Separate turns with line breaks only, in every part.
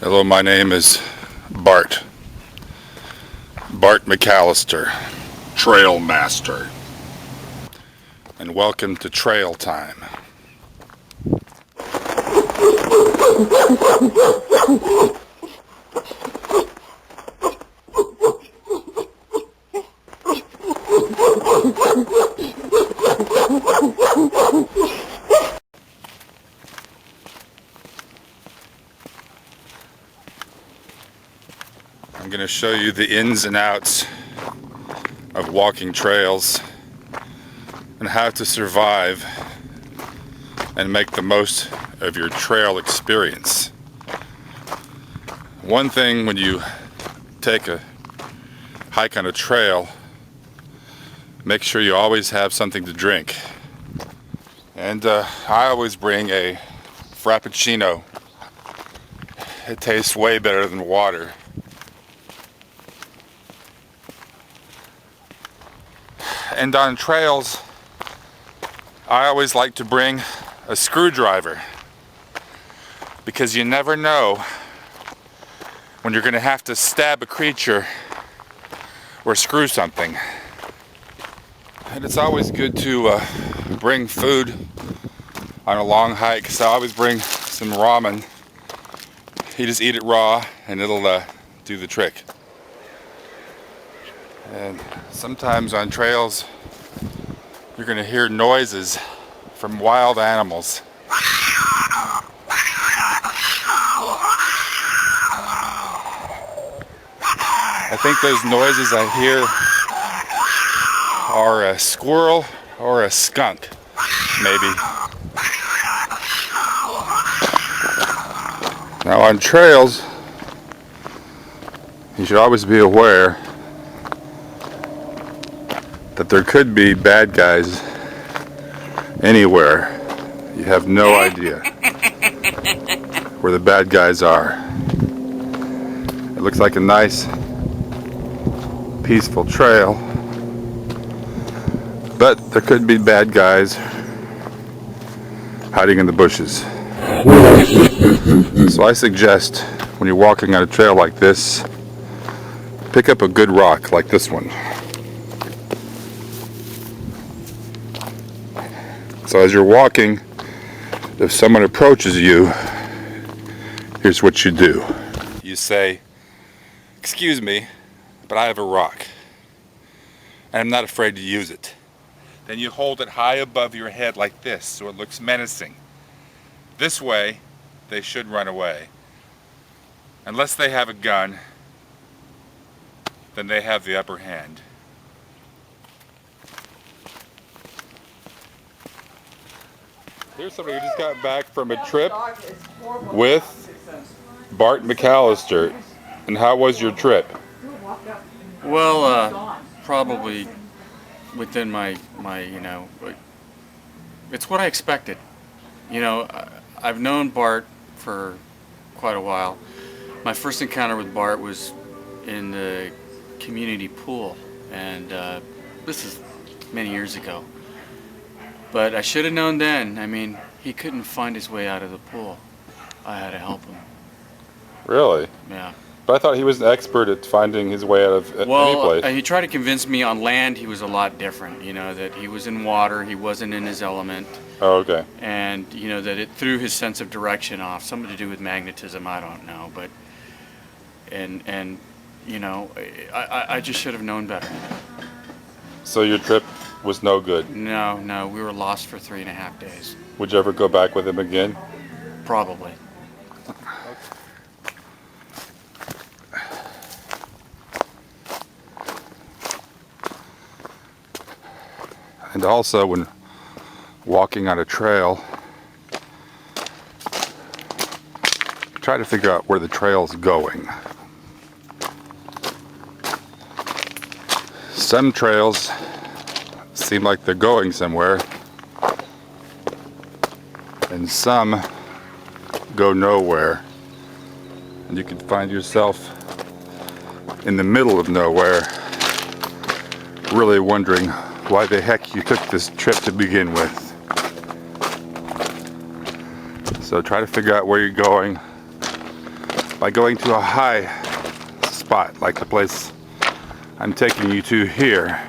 Hello, my name is Bart McAllister, Trail Master, and welcome to Trail Time. I'm going to show you the ins and outs of walking trails and how to survive and make the most of your trail experience. One thing when you take a hike on a trail, make sure you always have something to drink. And I always bring a Frappuccino. It tastes way better than water. And on trails, I always like to bring a screwdriver, because you never know when you're going to have to stab a creature or screw something. And it's always good to bring food on a long hike, so I always bring some ramen. You just eat it raw and it'll do the trick. And sometimes on trails, you're going to hear noises from wild animals. I think those noises I hear are a squirrel or a skunk, maybe. Now on trails, you should always be aware that there could be bad guys anywhere. You have no idea where the bad guys are. It looks like a nice, peaceful trail, but there could be bad guys hiding in the bushes. So I suggest when you're walking on a trail like this, pick up a good rock like this one. So as you're walking, if someone approaches you, here's what you do. You say, "Excuse me, but I have a rock, and I'm not afraid to use it." Then you hold it high above your head like this, so it looks menacing. This way, they should run away. Unless they have a gun, then they have the upper hand. Here's somebody who just got back from a trip with Bart McAllister. And how was your trip?
Well, probably within my it's what I expected. You know, I've known Bart for quite a while. My first encounter with Bart was in the community pool, and this is many years ago. But I should have known then. I mean, he couldn't find his way out of the pool. I had to help him.
Really?
Yeah.
But I thought he was an expert at finding his way out of any place.
He tried to convince me on land he was a lot different. You know, that he was in water, he wasn't in his element.
Oh, okay.
And, you know, that it threw his sense of direction off. Something to do with magnetism, I don't know. But, and you know, I just should have known better.
So your trip was no good?
No, we were lost for 3.5 days.
Would you ever go back with him again?
Probably.
And also, when walking on a trail, try to figure out where the trail's going. Some trails seem like they're going somewhere, and some go nowhere. And you can find yourself in the middle of nowhere, really wondering why the heck you took this trip to begin with. So try to figure out where you're going, by going to a high spot, like the place I'm taking you to here.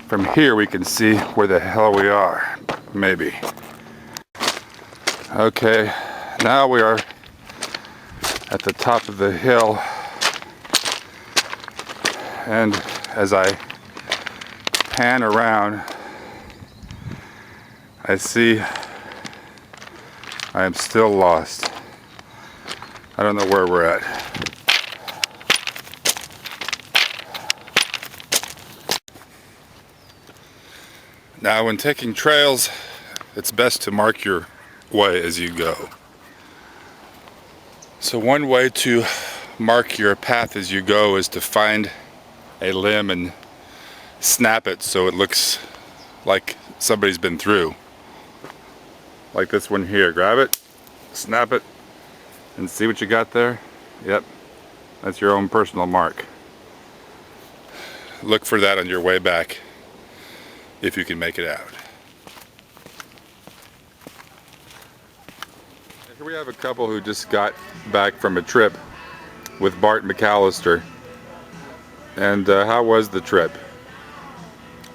From here we can see where the hell we are, maybe. Okay, now we are at the top of the hill, and as I pan around, I see I am still lost. I don't know where we're at. Now, when taking trails, it's best to mark your way as you go. So one way to mark your path as you go is to find a limb and snap it so it looks like somebody's been through. Like this one here. Grab it, snap it, and see what you got there? Yep, that's your own personal mark. Look for that on your way back, if you can make it out. Here we have a couple who just got back from a trip with Bart McAllister. And how was the trip?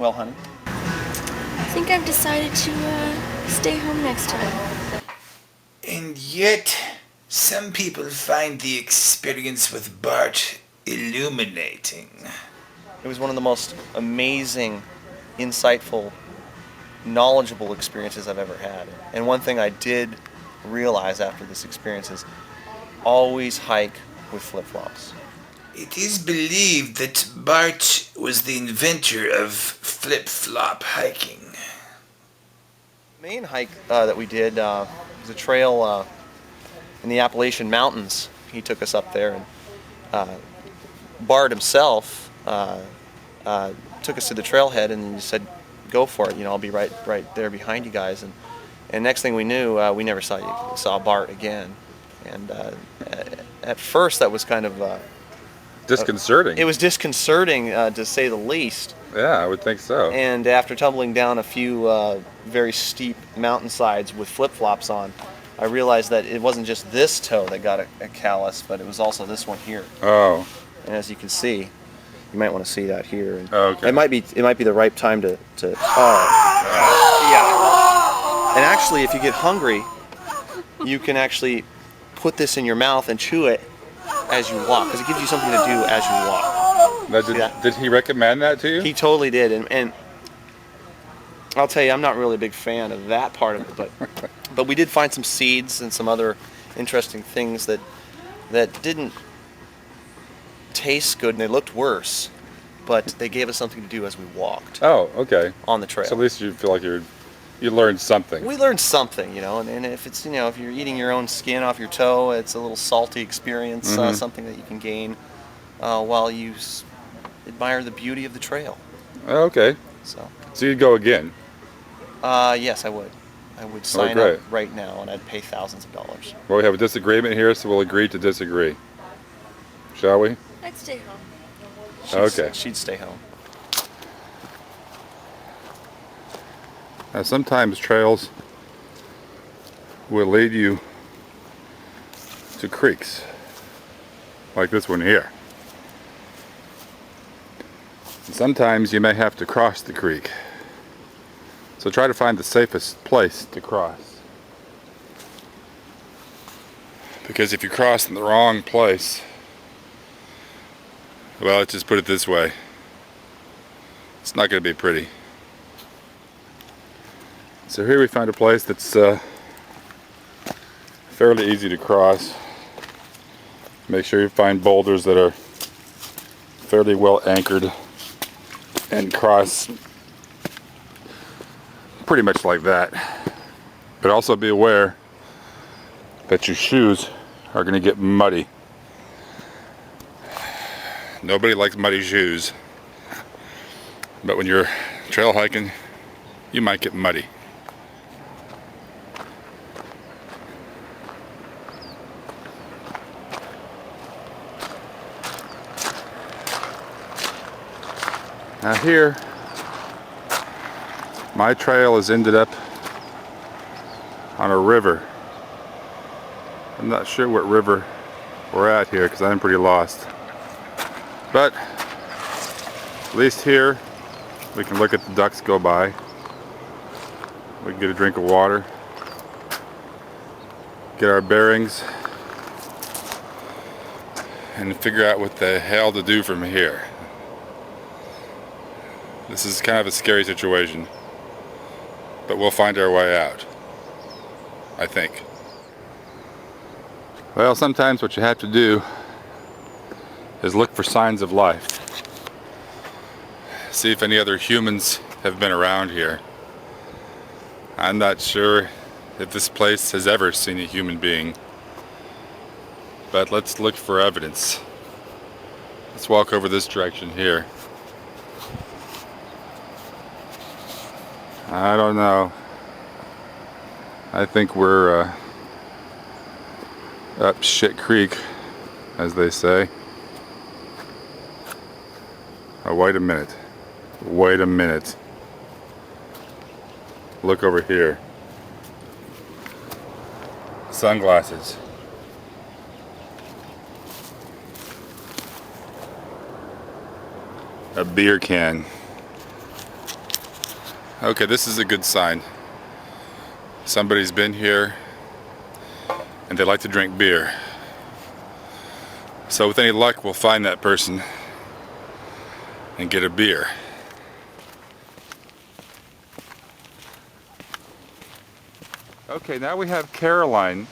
Well, honey.
I think I've decided to stay home next time.
And yet, some people find the experience with Bart illuminating.
It was one of the most amazing, insightful, knowledgeable experiences I've ever had. And one thing I did realize after this experience is always hike with flip-flops.
It is believed that Bart was the inventor of flip-flop hiking.
The main hike that we did was a trail in the Appalachian Mountains. He took us up there, and Bart himself took us to the trailhead and he said, "Go for it. You know, I'll be right there behind you guys." And next thing we knew, we never saw Bart again. And at first, that was kind of
disconcerting.
It was disconcerting, to say the least.
Yeah, I would think so.
And after tumbling down a few very steep mountainsides with flip-flops on, I realized that it wasn't just this toe that got a callus, but it was also this one here.
Oh.
And as you can see, you might want to see that here. And
okay.
It might be the right time to yeah. And actually, if you get hungry, you can actually put this in your mouth and chew it as you walk, because it gives you something to do as you walk.
Now, did he recommend that to you?
He totally did, and I'll tell you, I'm not really a big fan of that part of it, but we did find some seeds and some other interesting things that didn't taste good, and they looked worse, but they gave us something to do as we walked.
Oh, okay.
On the trail.
So at least you feel like you learned something.
We learned something, and if it's, if you're eating your own skin off your toe, it's a little salty experience, something that you can gain while you admire the beauty of the trail.
Oh, okay. So you'd go again?
Yes, I would. I would sign up right now, and I'd pay thousands of dollars.
Well, we have a disagreement here, so we'll agree to disagree. Shall we?
I'd stay home.
She'd stay home.
Now, sometimes trails will lead you to creeks, like this one here. And sometimes you may have to cross the creek. So try to find the safest place to cross. Because if you cross in the wrong place, well, let's just put it this way, it's not going to be pretty. So here we found a place that's fairly easy to cross. Make sure you find boulders that are fairly well anchored and cross pretty much like that. But also be aware that your shoes are going to get muddy. Nobody likes muddy shoes, but when you're trail hiking, you might get muddy. Now here, my trail has ended up on a river. I'm not sure what river we're at here, because I'm pretty lost. But at least here we can look at the ducks go by. We can get a drink of water, get our bearings, and figure out what the hell to do from here. This is kind of a scary situation, but we'll find our way out, I think. Well, sometimes what you have to do is look for signs of life. See if any other humans have been around here. I'm not sure if this place has ever seen a human being, but let's look for evidence. Let's walk over this direction here. I don't know. I think we're up shit creek, as they say. Oh, wait a minute. Wait a minute. Look over here. Sunglasses. A beer can. Okay, this is a good sign. Somebody's been here and they like to drink beer. So with any luck, we'll find that person and get a beer. Okay, now we have Caroline.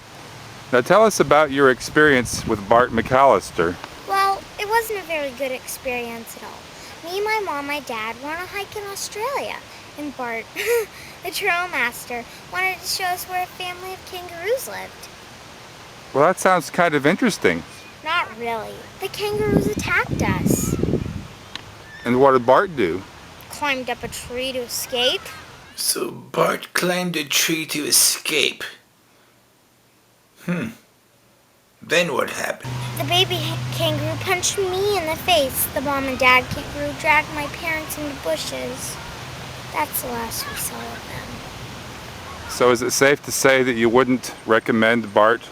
Now tell us about your experience with Bart McAllister.
Well, it wasn't a very good experience at all. Me, my mom, my dad were on a hike in Australia, and Bart, the trail master, wanted to show us where a family of kangaroos lived.
Well, that sounds kind of interesting.
Not really. The kangaroos attacked us.
And what did Bart do?
Climbed up a tree to escape.
So Bart climbed a tree to escape. Then what happened?
The baby kangaroo punched me in the face. The mom and dad kangaroo dragged my parents into bushes. That's the last we saw of them.
So is it safe to say that you wouldn't recommend Bart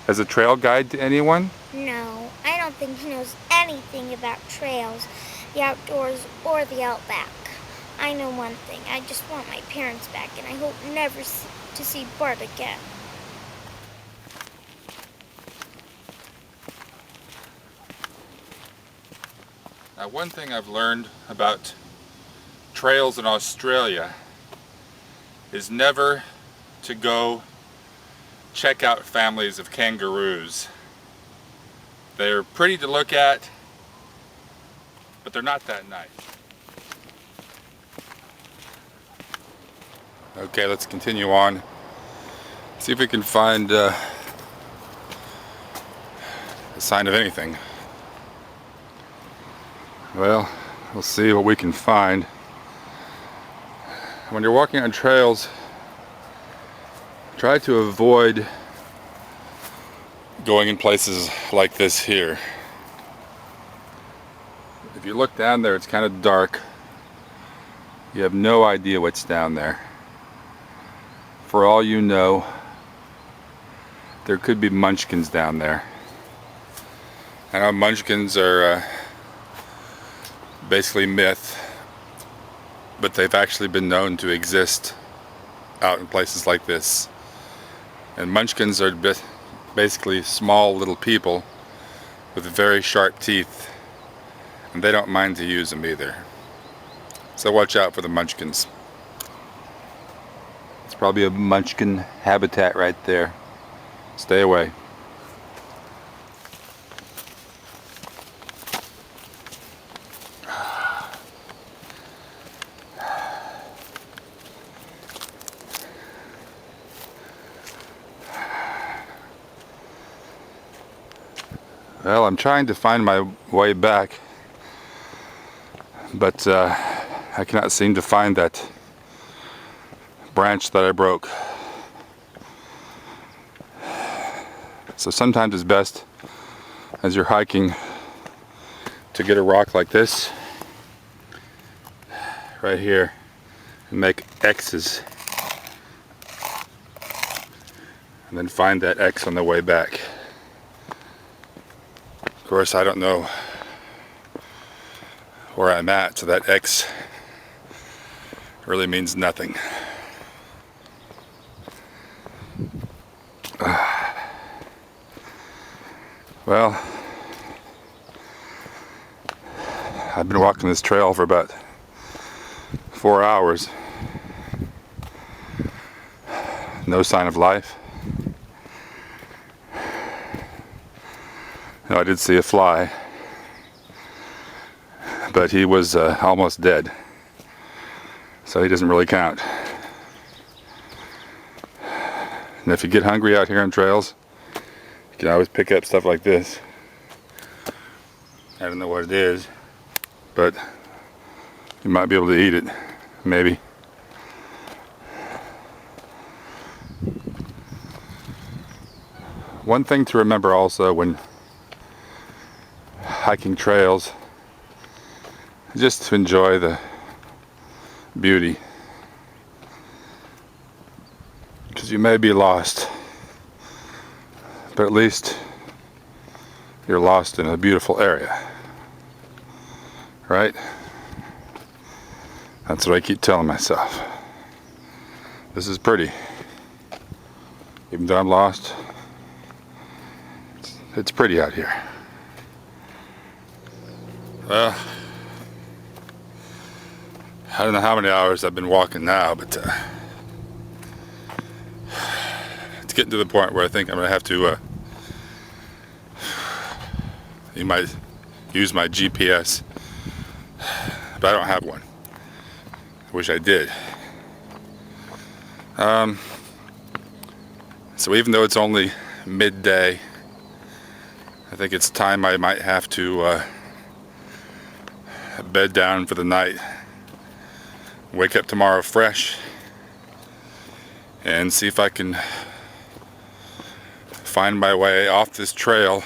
as a trail guide to anyone?
No, I don't think he knows anything about trails, the outdoors, or the outback. I know one thing. I just want my parents back, and I hope never to see Bart again.
Now, one thing I've learned about trails in Australia is never to go check out families of kangaroos. They're pretty to look at, but they're not that nice. Okay, let's continue on. See if we can find a sign of anything. Well, we'll see what we can find. When you're walking on trails, try to avoid going in places like this here. If you look down there, it's kind of dark. You have no idea what's down there. For all you know, there could be munchkins down there. I know munchkins are basically myth, but they've actually been known to exist out in places like this. And munchkins are basically small little people with very sharp teeth, and they don't mind to use them either. So watch out for the munchkins. It's probably a munchkin habitat right there. Stay away. Well, I'm trying to find my way back, but I cannot seem to find that branch that I broke. So sometimes it's best, as you're hiking, to get a rock like this right here and make X's, and then find that X on the way back. course, I don't know where I'm at, so that X really means nothing. Well, I've been walking this trail for about 4 hours. No sign of life. No, I did see a fly, but he was almost dead, so he doesn't really count. And if you get hungry out here on trails, you can always pick up stuff like this. I don't know what it is, but you might be able to eat it, maybe. One thing to remember also when hiking trails, just to enjoy the beauty, because you may be lost, but at least you're lost in a beautiful area, right? That's what I keep telling myself. This is pretty. Even though I'm lost, it's pretty out here. Well, I don't know how many hours I've been walking now, but it's getting to the point where I think I'm going to have to, you might use my GPS, but I don't have one. I wish I did. So even though it's only midday, I think it's time I might have to bed down for the night, wake up tomorrow fresh, and see if I can find my way off this trail,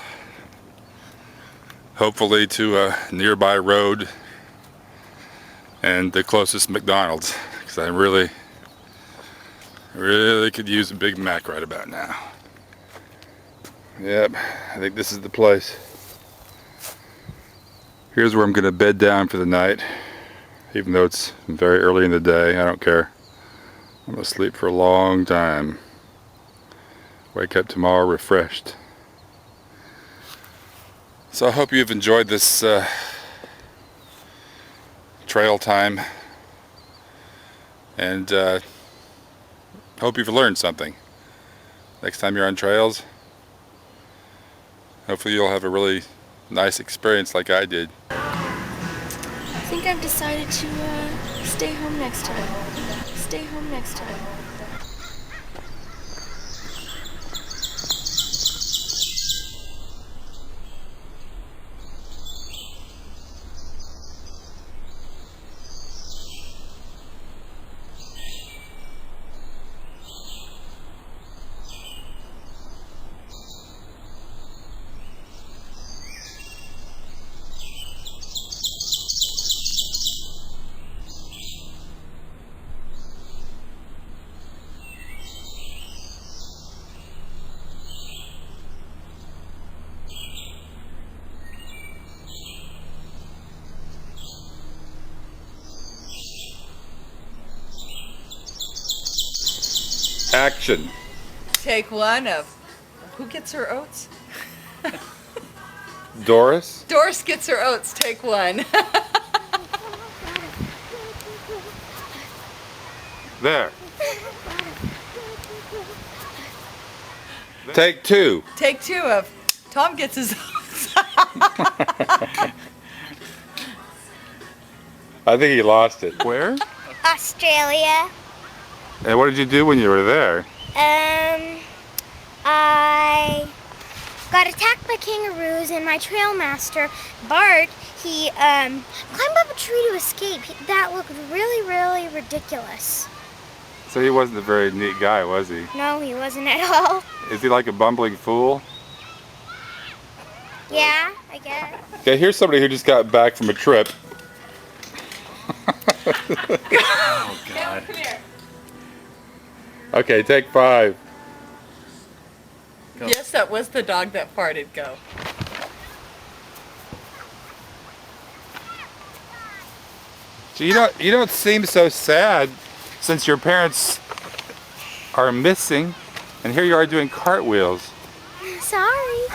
hopefully to a nearby road and the closest McDonald's, because I really could use a Big Mac right about now. Yep, I think this is the place. Here's where I'm gonna bed down for the night. Even though it's very early in the day, I don't care. I'm gonna sleep for a long time. Wake up tomorrow refreshed. So I hope you've enjoyed this trail time, and hope you've learned something. Next time you're on trails, hopefully you'll have a really nice experience like I did.
I think I've decided to stay home next time. Stay home next time.
Action.
Take one of who gets her oats?
Doris?
Doris gets her oats. Take one.
There. Take two.
Take two of Tom gets his oats.
I think he lost it. Where?
Australia.
And what did you do when you were there?
I got attacked by kangaroos, and my trail master, Bart, he climbed up a tree to escape. That looked really, really ridiculous.
So he wasn't a very neat guy, was he?
No, he wasn't at all.
Is he like a bumbling fool?
Yeah, I guess.
Okay, here's somebody who just got back from a trip.
Oh, God.
Come here.
Okay, take five.
Go.
Yes, that was the dog that farted. Go.
You don't seem so sad since your parents are missing, and here you are doing cartwheels.
Sorry.